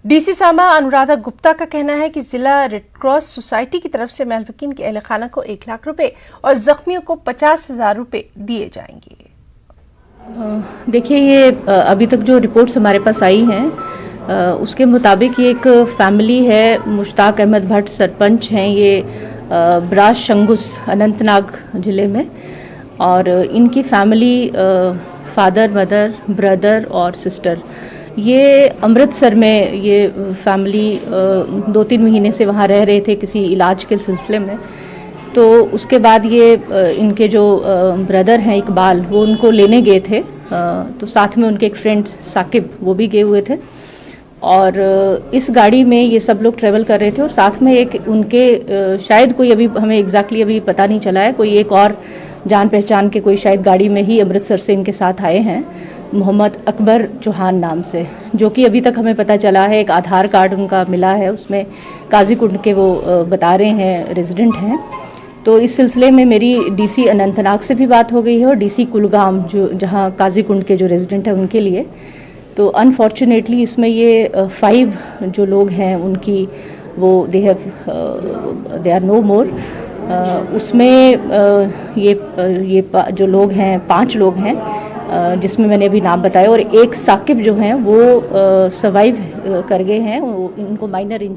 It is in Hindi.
डीसी सामा अनुराधा गुप्ता का कहना है कि जिला रेड क्रॉस सोसाइटी की तरफ से महलवकीन के अहल खाना को 1 लाख रुपए और जख्मियों को 50,000 रुपए दिए जाएंगे। देखिए, ये अभी तक जो रिपोर्ट्स हमारे पास आई हैं उसके मुताबिक ये एक फैमिली है। मुश्ताक अहमद भट्ट सरपंच हैं, ये ब्राश शंगुस अनंतनाग ज़िले में, और इनकी फैमिली फादर, मदर, ब्रदर और सिस्टर, ये अमृतसर में ये फैमिली 2-3 महीने से वहाँ रह रहे थे किसी इलाज के सिलसिले में। तो उसके बाद ये इनके जो ब्रदर हैं इकबाल, वो उनको लेने गए थे, तो साथ में उनके एक फ्रेंड साकिब वो भी गए हुए थे, और इस गाड़ी में ये सब लोग ट्रैवल कर रहे थे। और साथ में एक उनके शायद कोई, अभी हमें एग्जैक्टली अभी पता नहीं चला है, कोई एक और जान पहचान के कोई शायद गाड़ी में ही अमृतसर से इनके साथ आए हैं, मोहम्मद अकबर चौहान नाम से, जो कि अभी तक हमें पता चला है एक आधार कार्ड उनका मिला है, उसमें काजीकुंड के वो बता रहे हैं रेजिडेंट हैं। तो इस सिलसिले में मेरी डीसी अनंतनाग से भी बात हो गई है और डीसी कुलगाम, जो जहां काजीकुंड के जो रेजिडेंट हैं उनके लिए। तो अनफॉर्चुनेटली इसमें ये 5 जो लोग हैं उनकी वो दे आर नो मोर। उसमें ये जो लोग हैं 5 लोग हैं, जिसमें मैंने अभी नाम बताया, और एक साकिब जो हैं वो सर्वाइव कर गए हैं, उनको माइनर इंजरी